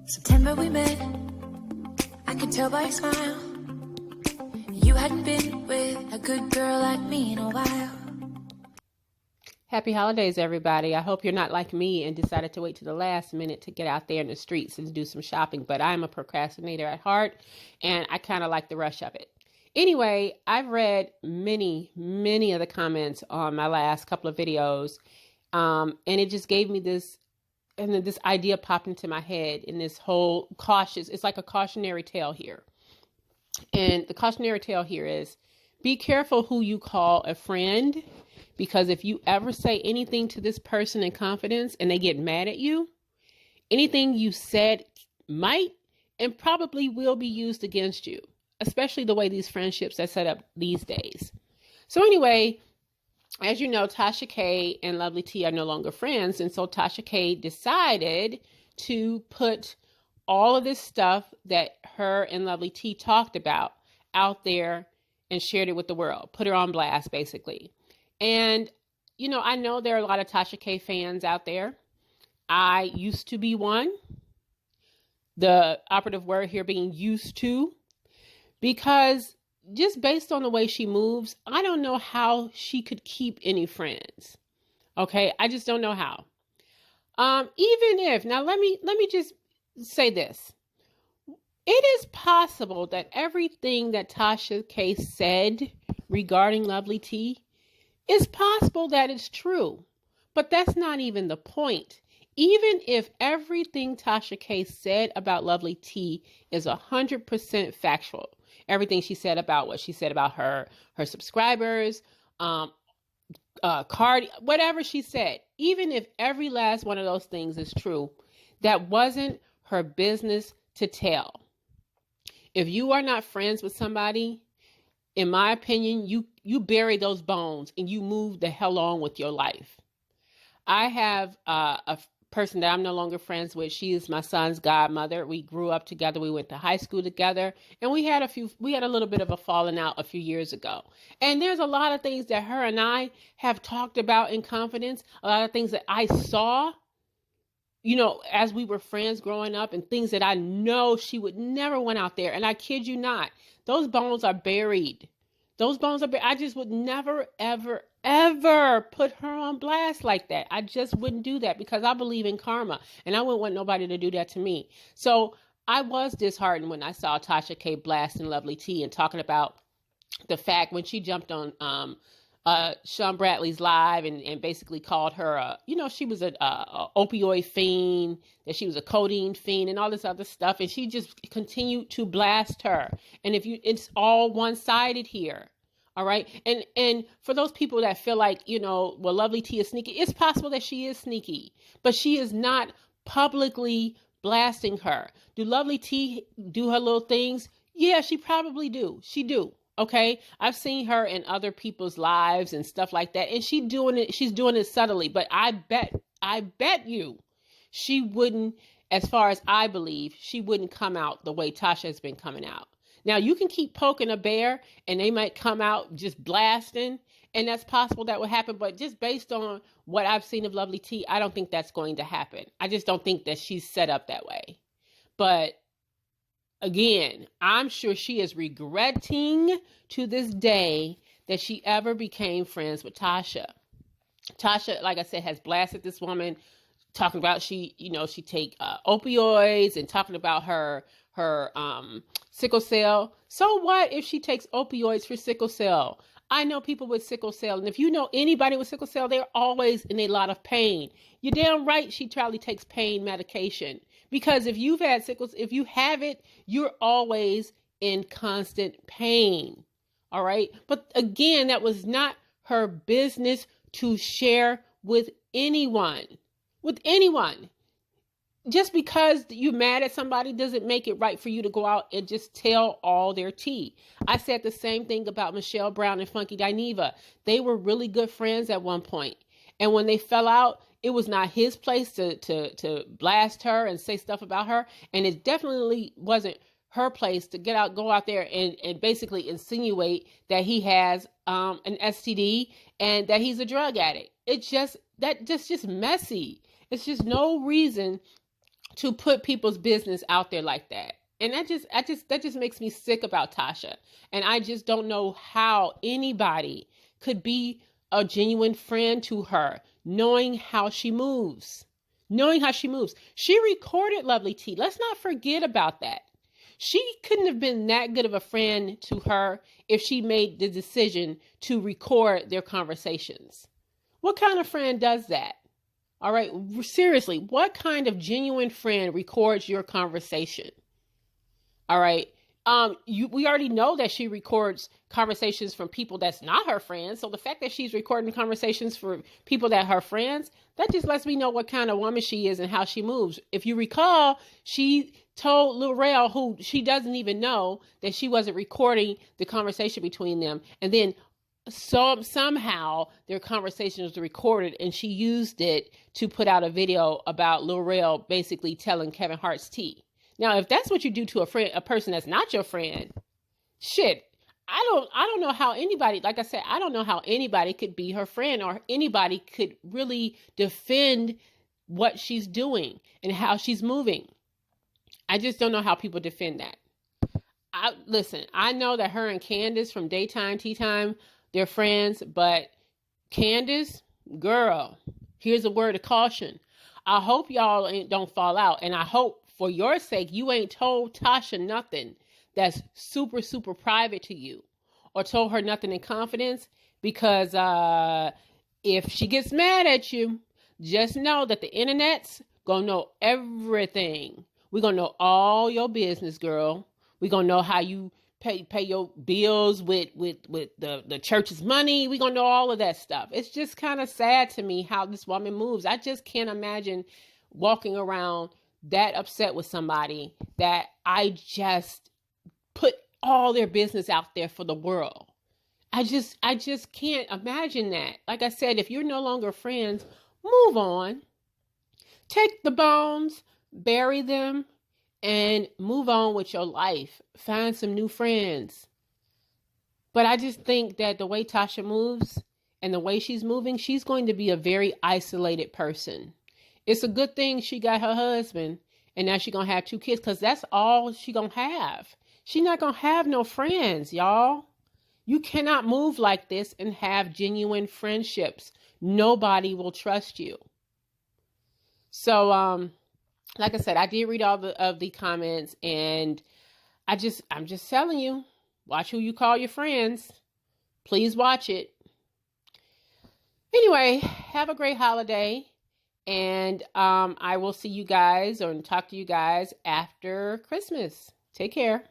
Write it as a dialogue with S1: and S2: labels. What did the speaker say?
S1: September we met, I could tell by your smile. You hadn't been with a good girl like me in a while.
S2: Happy holidays, everybody. I hope you're not like me and decided to wait to the last minute to get out there in the streets and do some shopping, but I'm a procrastinator at heart, and I kind of like the rush of it. Anyway, I've read many of the comments on my last couple of videos, and it just gave me this, and then this idea popped into my head, and this whole it's like a cautionary tale here. And the cautionary tale here is, be careful who you call a friend, because if you ever say anything to this person in confidence and they get mad at you, anything you said might and probably will be used against you, especially the way these friendships are set up these days. So anyway, as you know, Tasha K and Lovely T are no longer friends. And so Tasha K decided to put all of this stuff that her and Lovely T talked about out there and shared it with the world, put her on blast, basically. And, you know, I know there are a lot of Tasha K fans out there. I used to be one. The operative word here being used to, because just based on the way she moves, I don't know how she could keep any friends. Okay. I just don't know how. Even if, now let me just say this. It is possible that everything that Tasha K said regarding Lovely T, it's possible that it's true, but that's not even the point. Even if everything Tasha K said about Lovely T is 100% factual, everything she said about what she said about her subscribers, Cardi, whatever she said, even if every last one of those things is true, that wasn't her business to tell. If you are not friends with somebody, in my opinion, you bury those bones and you move the hell on with your life. I have a person that I'm no longer friends with. She is my son's godmother. We grew up together. We went to high school together, and we had a little bit of a falling out a few years ago. And there's a lot of things that her and I have talked about in confidence, a lot of things that I saw, you know, as we were friends growing up, and things that I know she would never went out there. And I kid you not, those bones are buried. I just would never, ever put her on blast like that. I just wouldn't do that, because I believe in karma, and I wouldn't want nobody to do that to me. So I was disheartened when I saw Tasha K blasting Lovely T and talking about the fact when she jumped on Sean Bradley's live and basically called her, she was a opioid fiend, that she was a codeine fiend and all this other stuff. And she just continued to blast her. And it's all one-sided here. All right. And for those people that feel like, Lovely T is sneaky, it's possible that she is sneaky, but she is not publicly blasting her. Do Lovely T do her little things? Yeah, she probably do. She do. Okay. I've seen her in other people's lives and stuff like that. And she's doing it subtly, but I bet you she wouldn't, as far as I believe, she wouldn't come out the way Tasha has been coming out. Now you can keep poking a bear and they might come out just blasting, and that's possible that would happen. But just based on what I've seen of Lovely T, I don't think that's going to happen. I just don't think that she's set up that way. But again, I'm sure she is regretting to this day that she ever became friends with Tasha. Tasha, like I said, has blasted this woman, talking about she take opioids, and talking about her sickle cell. So what if she takes opioids for sickle cell? I know people with sickle cell, and if you know anybody with sickle cell, they're always in a lot of pain. You're damn right she probably takes pain medication, because if you've had sickles, if you have it, you're always in constant pain. All right. But again, that was not her business to share with anyone. Just because you're mad at somebody doesn't make it right for you to go out and just tell all their tea. I said the same thing about Michelle Brown and Funky Dineva. They were really good friends at one point. And when they fell out, it was not his place to blast her and say stuff about her. And it definitely wasn't her place to go out there and basically insinuate that he has an STD and that he's a drug addict. That's just messy. It's just no reason to put people's business out there like that. And that just makes me sick about Tasha. And I just don't know how anybody could be a genuine friend to her, knowing how she moves. She recorded Lovely T. Let's not forget about that. She couldn't have been that good of a friend to her if she made the decision to record their conversations. What kind of friend does that? All right, seriously, what kind of genuine friend records your conversation? All right. We already know that she records conversations from people that's not her friends. So the fact that she's recording conversations for people that are her friends, that just lets me know what kind of woman she is and how she moves. If you recall, she told Lil Rel, who she doesn't even know, that she wasn't recording the conversation between them. And then somehow their conversation was recorded, and she used it to put out a video about Lil Rel basically telling Kevin Hart's tea. Now, if that's what you do to a person that's not your friend, shit, I don't know how anybody, like I said, I don't know how anybody could be her friend, or anybody could really defend what she's doing and how she's moving. I just don't know how people defend that. Listen, I know that her and Candace from Daytime Tea Time, they're friends, but Candace, girl, here's a word of caution. I hope y'all don't fall out, and I hope, for your sake, you ain't told Tasha nothing that's super, super private to you, or told her nothing in confidence, because if she gets mad at you, just know that the internet's gonna know everything. We're gonna know all your business, girl. We're gonna know how you pay your bills with the church's money. We're gonna know all of that stuff. It's just kind of sad to me how this woman moves. I just can't imagine walking around that upset with somebody that I just put all their business out there for the world. I just can't imagine that. Like I said, if you're no longer friends, move on. Take the bones, bury them, and move on with your life. Find some new friends. But I just think that the way Tasha moves and the way she's moving, she's going to be a very isolated person. It's a good thing she got her husband, and now she's going to have 2 kids, because that's all she's going to have. She's not going to have no friends, y'all. You cannot move like this and have genuine friendships. Nobody will trust you. So, like I said, I did read all of the comments, and I'm just telling you, watch who you call your friends. Please watch it. Anyway, have a great holiday. And I will see you guys or talk to you guys after Christmas. Take care.